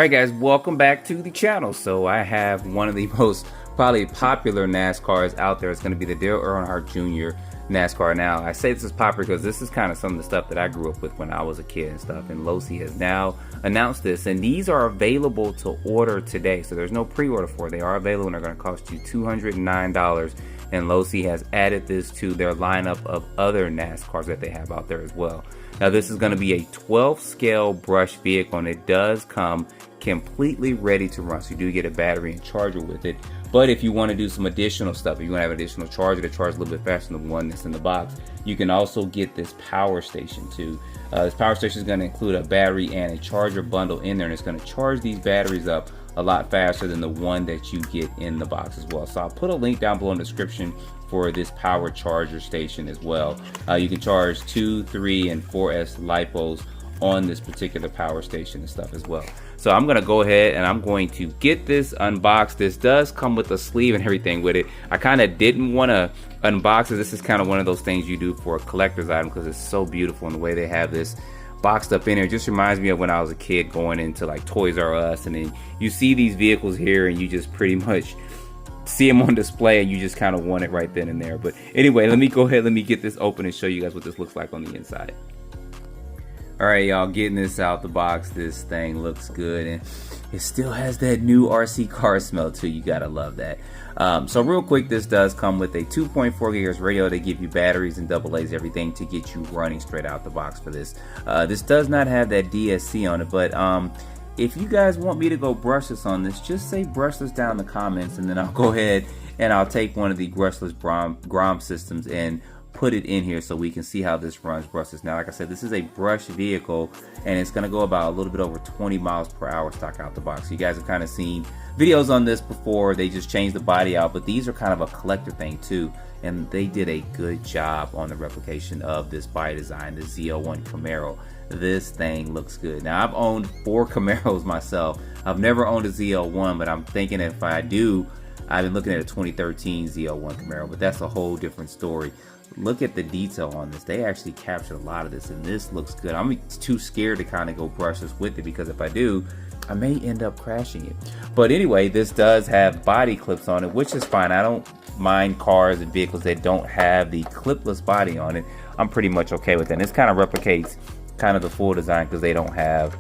Alright guys, welcome back to the channel. So I have one of the most probably popular NASCARs out there. It's going to be the Dale Earnhardt Jr. NASCAR. Now I say this is popular because this is kind of some of the stuff that I grew up with when I was a kid and stuff, and Losi has now announced this, and these are available to order today. So there's no pre-order for it. They are available and they're going to cost you $209, and Losi has added this to their lineup of other NASCARs that they have out there as well. Now this is going to be a 12 scale brush vehicle, and it does come completely ready to run. So you do get a battery and charger with it. But if you want to do some additional stuff, if you want to have an additional charger to charge a little bit faster than the one that's in the box, you can also get this power station too. This power station is going to include a battery and a charger bundle in there, and it's going to charge these batteries up a lot faster than the one that you get in the box as well. So I'll put a link down below in the description for this power charger station as well. You can charge 2, 3, and 4S LiPos on this particular power station and stuff as well. So I'm gonna go ahead and I'm going to get this unboxed. This does come with a sleeve and everything with it. I kind of didn't want to unbox it. This is kind of one of those things you do for a collector's item because it's so beautiful, and the way they have this boxed up in here just reminds me of when I was a kid going into like Toys R Us, and then you see these vehicles here and you just pretty much see them on display and you just kind of want it right then and there. But anyway, let me go ahead, let me get this open and show you guys what this looks like on the inside. Alright y'all, getting this out the box. This thing looks good, and it still has that new RC car smell too. You gotta love that. So real quick, this does come with a 2.4 gigahertz radio. They give you batteries and AA's, everything to get you running straight out the box for this. This does not have that DSC on it, but if you guys want me to go brushless on this, just say brushless down in the comments, and then I'll go ahead and I'll take one of the brushless Grom systems and put it in here so we can see how this runs brushless. Now, like I said, this is a brush vehicle, and it's going to go about a little bit over 20 miles per hour stock out the box. So you guys have kind of seen videos on this before. They just changed the body out, but these are kind of a collector thing too, and they did a good job on the replication of this body design, the Z01 Camaro. This thing looks good. Now, I've owned 4 Camaros myself. I've never owned a Z01, but I'm thinking if I do, I've been looking at a 2013 Z01 Camaro, but that's a whole different story. Look at the detail on this. They actually captured a lot of this, and this looks good. I'm too scared to kind of go brushless with it, because if I do, I may end up crashing it. But anyway, this does have body clips on it, which is fine. I don't mind cars and vehicles that don't have the clipless body on it. I'm pretty much okay with it. And this kind of replicates kind of the full design, because they don't have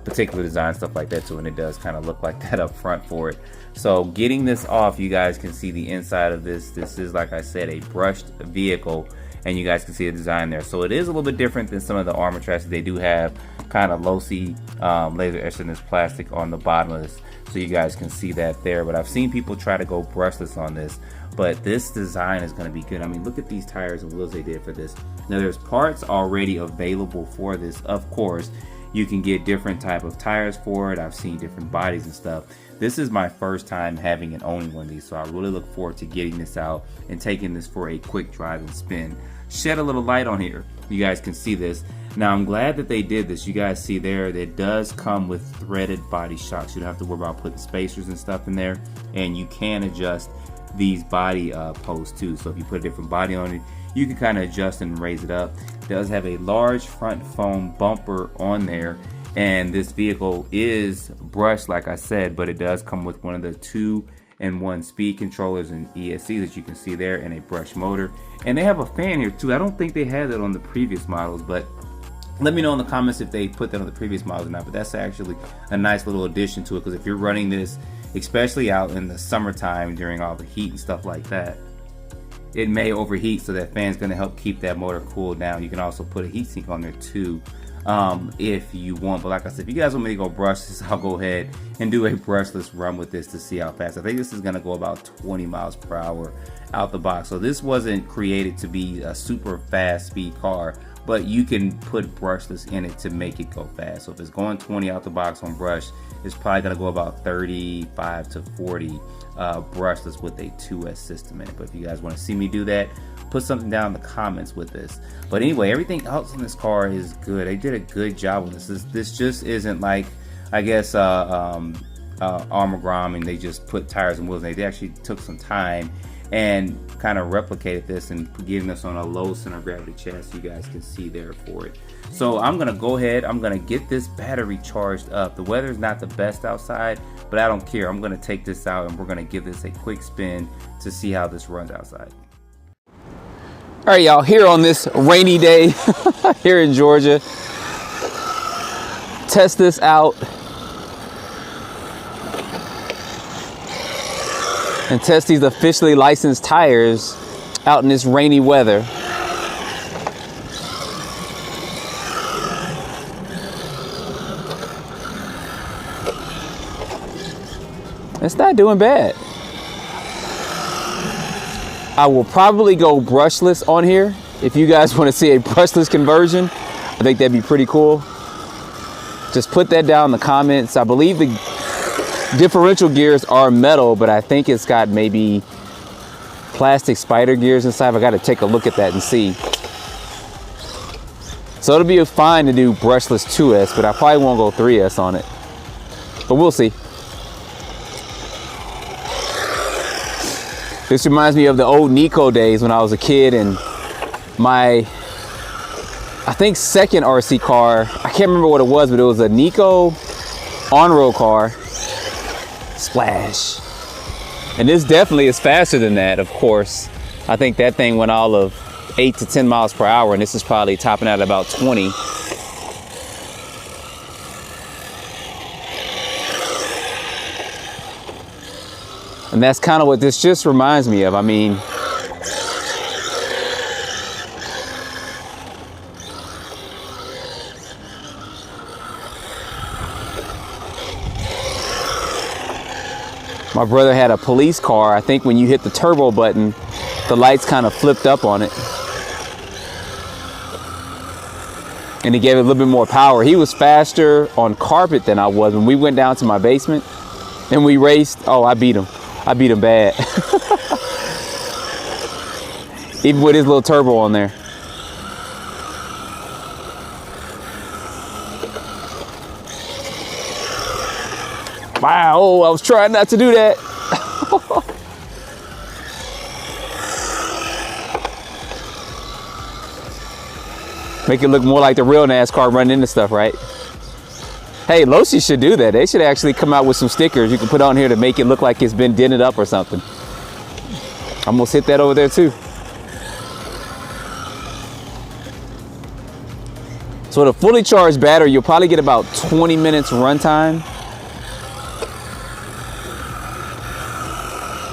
particular design stuff like that too, and it does kind of look like that up front for it. So getting this off, you guys can see the inside of this. This is, like I said, a brushed vehicle, and you guys can see the design there. So it is a little bit different than some of the armor tracks. They do have kind of Losi laser etched in this plastic on the bottom of this, so you guys can see that there. But I've seen people try to go brushless on this, but this design is going to be good. I mean, look at these tires and wheels they did for this. Now, there's parts already available for this. Of course, you can get different type of tires for it. I've seen different bodies and stuff. This is my first time having and owning one of these, so I really look forward to getting this out and taking this for a quick drive and spin. Shed a little light on here. You guys can see this. Now, I'm glad that they did this. You guys see there, that does come with threaded body shocks. You don't have to worry about putting spacers and stuff in there, and you can adjust these body posts too. So if you put a different body on it, you can kind of adjust and raise it up. It does have a large front foam bumper on there, and this vehicle is brushed, like I said, but it does come with one of the 2-in-1 speed controllers and ESC that you can see there, and a brush motor. And they have a fan here too. I don't think they had that on the previous models, but let me know in the comments if they put that on the previous models or not. But that's actually a nice little addition to it, because if you're running this, especially out in the summertime during all the heat and stuff like that, it may overheat, so that fan's going to help keep that motor cooled down. You can also put a heatsink on there too, if you want. But like I said, if you guys want me to go brushless, I'll go ahead and do a brushless run with this to see how fast. I think this is going to go about 20 miles per hour out the box. So this wasn't created to be a super fast speed car, but you can put brushless in it to make it go fast. So if it's going 20 out the box on brush, it's probably going to go about 35 to 40 brushless with a 2S system in it. But if you guys want to see me do that, put something down in the comments with this. But anyway, everything else in this car is good. They did a good job with this. This just isn't like, I guess, Armor Grom, and they just put tires and wheels in. They actually took some time and kind of replicated this and getting this on a low center of gravity chassis. You guys can see there for it. So I'm gonna go ahead, I'm gonna get this battery charged up. The weather's not the best outside, but I don't care. I'm gonna take this out and we're gonna give this a quick spin to see how this runs outside. All right, y'all, here on this rainy day here in Georgia, test this out and test these officially licensed tires out in this rainy weather. It's not doing bad. I will probably go brushless on here. If you guys want to see a brushless conversion, I think that'd be pretty cool. Just put that down in the comments. I believe the differential gears are metal, but I think it's got maybe plastic spider gears inside. I got to take a look at that and see. So it'll be fine to do brushless 2S, but I probably won't go 3S on it. But we'll see. This reminds me of the old Nico days when I was a kid, and my, I think, second RC car, I can't remember what it was, but it was a Nico on-road car. Splash. And this definitely is faster than that, of course. I think that thing went all of 8 to 10 miles per hour, and this is probably topping out at about 20. And that's kind of what this just reminds me of. I mean, my brother had a police car. I think when you hit the turbo button, the lights kind of flipped up on it. And he gave it a little bit more power. He was faster on carpet than I was. When we went down to my basement and we raced, oh, I beat him. I beat him bad. Even with his little turbo on there. Wow, oh, I was trying not to do that. Make it look more like the real NASCAR running into stuff, right? Hey, Losi should do that. They should actually come out with some stickers you can put on here to make it look like it's been dented up or something. I almost hit that over there too. So with a fully charged battery, you'll probably get about 20 minutes runtime.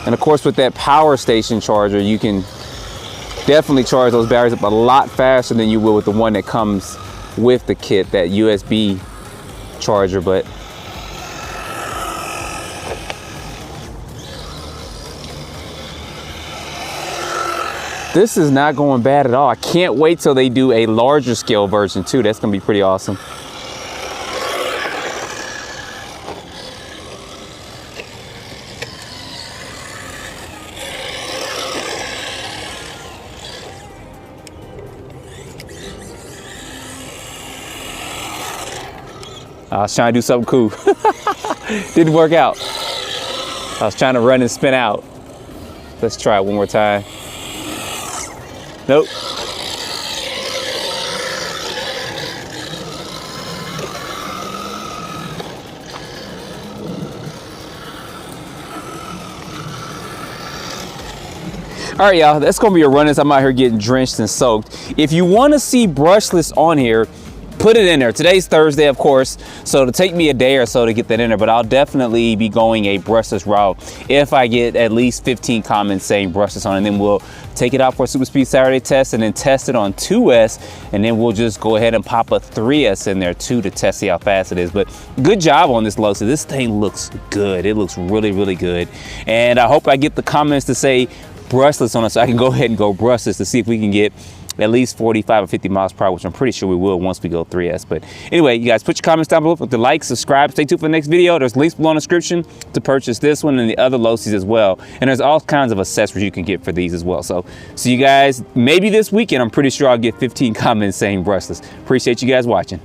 And of course, with that power station charger, you can definitely charge those batteries up a lot faster than you will with the one that comes with the kit, that USB charger. But this is not going bad at all. I can't wait till they do a larger scale version too. That's gonna be pretty awesome. I was trying to do something cool. Didn't work out. I was trying to run and spin out. Let's try it one more time. Nope. All right, y'all, that's gonna be a run as I'm out here getting drenched and soaked. If you wanna see brushless on here, put it in there. Today's Thursday, of course, so it'll take me a day or so to get that in there, but I'll definitely be going a brushless route if I get at least 15 comments saying brushless on it. And then we'll take it out for a Super Speed Saturday test and then test it on 2S, and then we'll just go ahead and pop a 3S in there too to test, see how fast it is. But good job on this Losi. This thing looks good. It looks really, really good. And I hope I get the comments to say brushless on it so I can go ahead and go brushless to see if we can get at least 45 or 50 miles per hour, which I'm pretty sure we will once we go 3S. But anyway, you guys put your comments down below, with the like, subscribe, stay tuned for the next video. There's links below in the description to purchase this one and the other Losis as well. And there's all kinds of accessories you can get for these as well. So see you guys maybe this weekend. I'm pretty sure I'll get 15 comments saying brushless. Appreciate you guys watching.